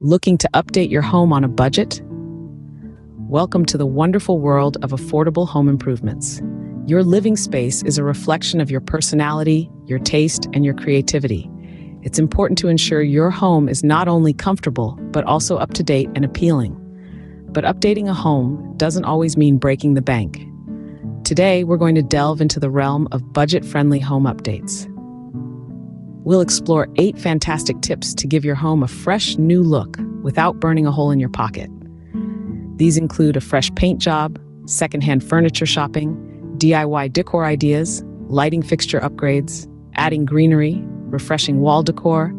Looking to update your home on a budget? Welcome to the wonderful world of affordable home improvements. Your living space is a reflection of your personality, your taste, and your creativity. It's important to ensure your home is not only comfortable, but also up to date and appealing. But updating a home doesn't always mean breaking the bank. Today, we're going to delve into the realm of budget-friendly home updates. We'll explore 8 fantastic tips to give your home a fresh, new look without burning a hole in your pocket. These include a fresh paint job, secondhand furniture shopping, DIY decor ideas, lighting fixture upgrades, adding greenery, refreshing wall decor,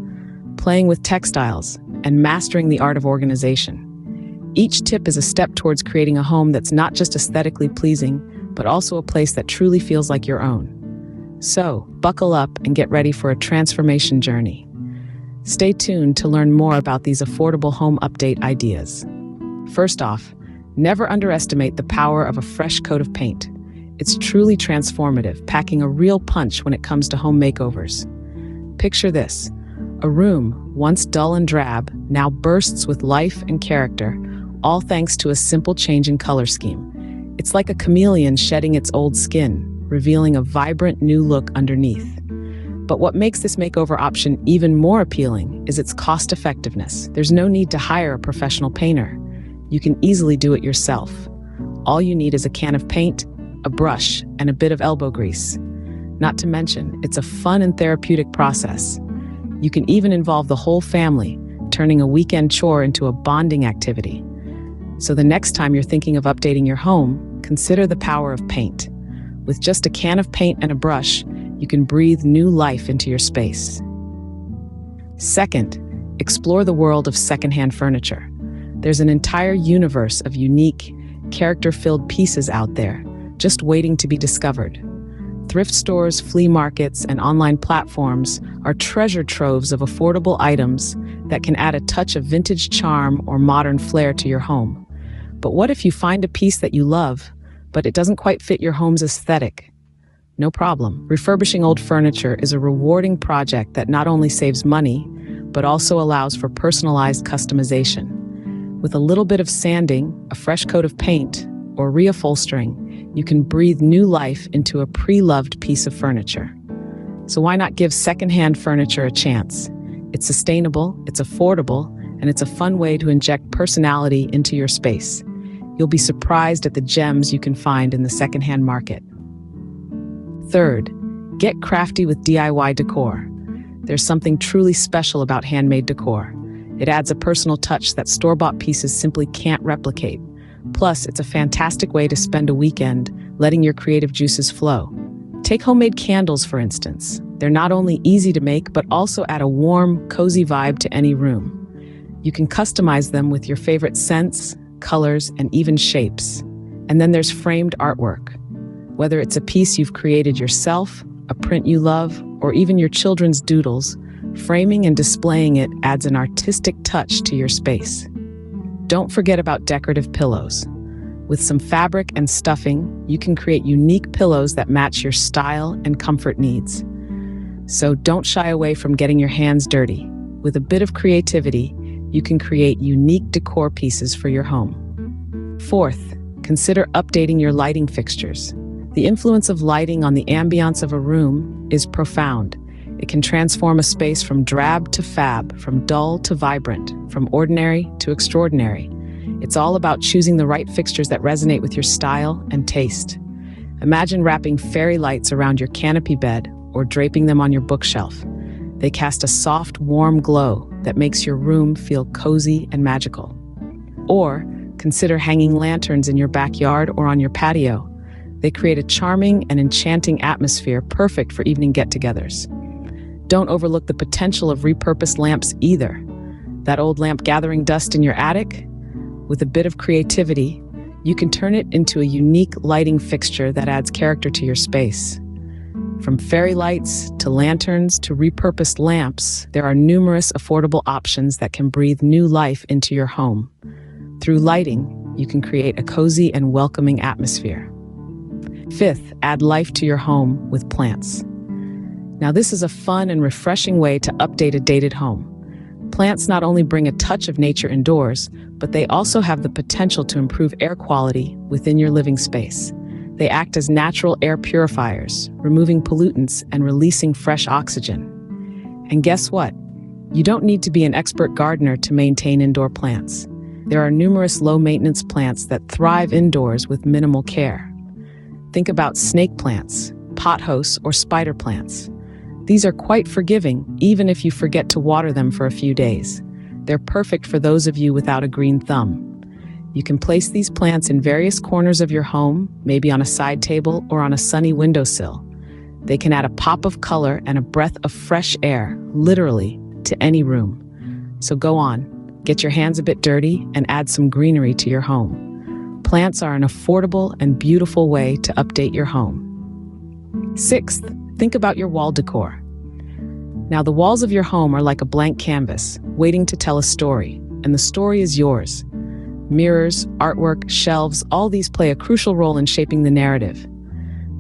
playing with textiles, and mastering the art of organization. Each tip is a step towards creating a home that's not just aesthetically pleasing, but also a place that truly feels like your own. So, buckle up and get ready for a transformation journey. Stay tuned to learn more about these affordable home update ideas. First off, never underestimate the power of a fresh coat of paint. It's truly transformative, packing a real punch when it comes to home makeovers. Picture this: a room, once dull and drab, now bursts with life and character, all thanks to a simple change in color scheme. It's like a chameleon shedding its old skin, revealing a vibrant new look underneath. But what makes this makeover option even more appealing is its cost effectiveness. There's no need to hire a professional painter. You can easily do it yourself. All you need is a can of paint, a brush, and a bit of elbow grease. Not to mention, it's a fun and therapeutic process. You can even involve the whole family, turning a weekend chore into a bonding activity. So the next time you're thinking of updating your home, consider the power of paint. With just a can of paint and a brush, you can breathe new life into your space. Second, explore the world of secondhand furniture. There's an entire universe of unique, character-filled pieces out there, just waiting to be discovered. Thrift stores, flea markets, and online platforms are treasure troves of affordable items that can add a touch of vintage charm or modern flair to your home. But what if you find a piece that you love, but it doesn't quite fit your home's aesthetic? No problem. Refurbishing old furniture is a rewarding project that not only saves money, but also allows for personalized customization. With a little bit of sanding, a fresh coat of paint, or reupholstering, you can breathe new life into a pre-loved piece of furniture. So why not give secondhand furniture a chance? It's sustainable, it's affordable, and it's a fun way to inject personality into your space. You'll be surprised at the gems you can find in the secondhand market. Third, get crafty with DIY decor. There's something truly special about handmade decor. It adds a personal touch that store-bought pieces simply can't replicate. Plus, it's a fantastic way to spend a weekend letting your creative juices flow. Take homemade candles, for instance. They're not only easy to make, but also add a warm, cozy vibe to any room. You can customize them with your favorite scents, colors, and even shapes. And then there's framed artwork. Whether it's a piece you've created yourself, a print you love, or even your children's doodles, framing and displaying it adds an artistic touch to your space. Don't forget about decorative pillows. With some fabric and stuffing, you can create unique pillows that match your style and comfort needs. So don't shy away from getting your hands dirty. With a bit of creativity, you can create unique decor pieces for your home. Fourth, consider updating your lighting fixtures. The influence of lighting on the ambiance of a room is profound. It can transform a space from drab to fab, from dull to vibrant, from ordinary to extraordinary. It's all about choosing the right fixtures that resonate with your style and taste. Imagine wrapping fairy lights around your canopy bed or draping them on your bookshelf. They cast a soft, warm glow that makes your room feel cozy and magical. Or consider hanging lanterns in your backyard or on your patio. They create a charming and enchanting atmosphere perfect for evening get-togethers. Don't overlook the potential of repurposed lamps either. That old lamp gathering dust in your attic? With a bit of creativity, you can turn it into a unique lighting fixture that adds character to your space. From fairy lights to lanterns to repurposed lamps, there are numerous affordable options that can breathe new life into your home. Through lighting, you can create a cozy and welcoming atmosphere. Fifth, add life to your home with plants. Now, this is a fun and refreshing way to update a dated home. Plants not only bring a touch of nature indoors, but they also have the potential to improve air quality within your living space. They act as natural air purifiers, removing pollutants and releasing fresh oxygen. And guess what? You don't need to be an expert gardener to maintain indoor plants. There are numerous low-maintenance plants that thrive indoors with minimal care. Think about snake plants, pothos, or spider plants. These are quite forgiving, even if you forget to water them for a few days. They're perfect for those of you without a green thumb. You can place these plants in various corners of your home, maybe on a side table or on a sunny windowsill. They can add a pop of color and a breath of fresh air, literally, to any room. So go on, get your hands a bit dirty and add some greenery to your home. Plants are an affordable and beautiful way to update your home. Sixth, think about your wall decor. Now, the walls of your home are like a blank canvas, waiting to tell a story, and the story is yours. Mirrors, artwork, shelves, all these play a crucial role in shaping the narrative.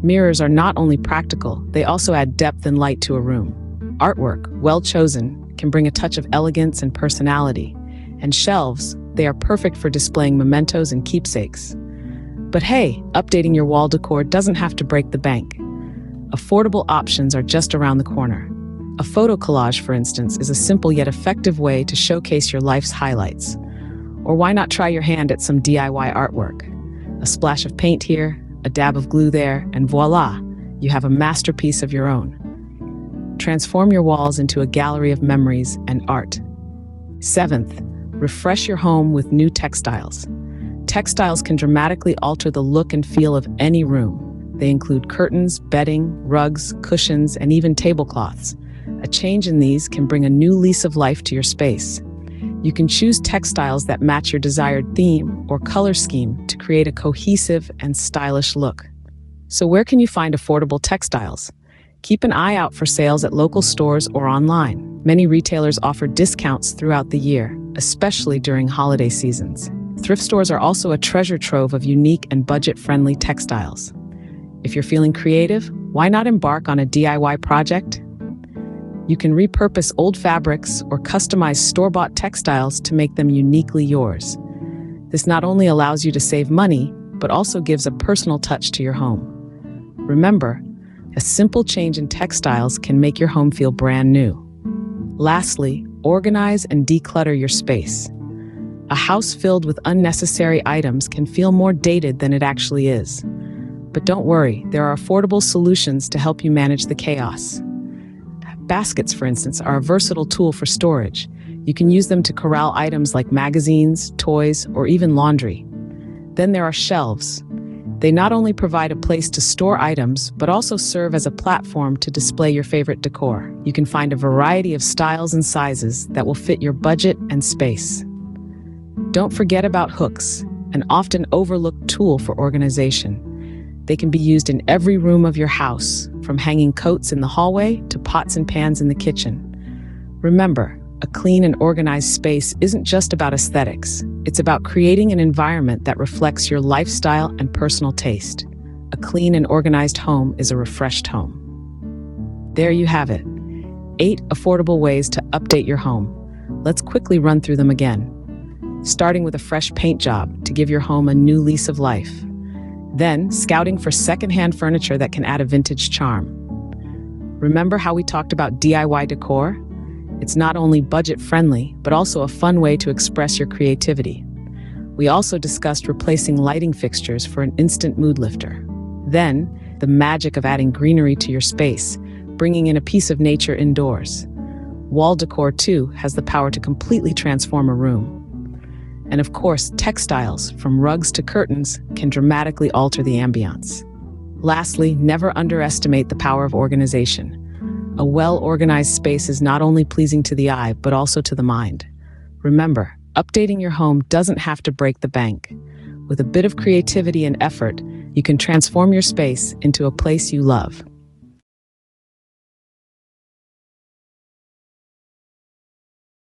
Mirrors are not only practical, they also add depth and light to a room. Artwork, well chosen, can bring a touch of elegance and personality. And shelves, they are perfect for displaying mementos and keepsakes. But hey, updating your wall decor doesn't have to break the bank. Affordable options are just around the corner. A photo collage, for instance, is a simple yet effective way to showcase your life's highlights. Or why not try your hand at some DIY artwork? A splash of paint here, a dab of glue there, and voila, you have a masterpiece of your own. Transform your walls into a gallery of memories and art. Seventh, refresh your home with new textiles. Textiles can dramatically alter the look and feel of any room. They include curtains, bedding, rugs, cushions, and even tablecloths. A change in these can bring a new lease of life to your space. You can choose textiles that match your desired theme or color scheme to create a cohesive and stylish look. So where can you find affordable textiles? Keep an eye out for sales at local stores or online. Many retailers offer discounts throughout the year, especially during holiday seasons. Thrift stores are also a treasure trove of unique and budget-friendly textiles. If you're feeling creative, why not embark on a DIY project? You can repurpose old fabrics or customize store-bought textiles to make them uniquely yours. This not only allows you to save money, but also gives a personal touch to your home. Remember, a simple change in textiles can make your home feel brand new. Lastly, organize and declutter your space. A house filled with unnecessary items can feel more dated than it actually is. But don't worry, there are affordable solutions to help you manage the chaos. Baskets, for instance, are a versatile tool for storage. You can use them to corral items like magazines, toys, or even laundry. Then there are shelves. They not only provide a place to store items, but also serve as a platform to display your favorite decor. You can find a variety of styles and sizes that will fit your budget and space. Don't forget about hooks, an often overlooked tool for organization. They can be used in every room of your house, from hanging coats in the hallway to pots and pans in the kitchen. Remember, a clean and organized space isn't just about aesthetics. It's about creating an environment that reflects your lifestyle and personal taste. A clean and organized home is a refreshed home. There you have it. 8 affordable ways to update your home. Let's quickly run through them again. Starting with a fresh paint job to give your home a new lease of life. Then, scouting for secondhand furniture that can add a vintage charm. Remember how we talked about DIY decor? It's not only budget-friendly, but also a fun way to express your creativity. We also discussed replacing lighting fixtures for an instant mood lifter. Then, the magic of adding greenery to your space, bringing in a piece of nature indoors. Wall decor, too, has the power to completely transform a room. And of course, textiles, from rugs to curtains, can dramatically alter the ambiance. Lastly, never underestimate the power of organization. A well-organized space is not only pleasing to the eye, but also to the mind. Remember, updating your home doesn't have to break the bank. With a bit of creativity and effort, you can transform your space into a place you love.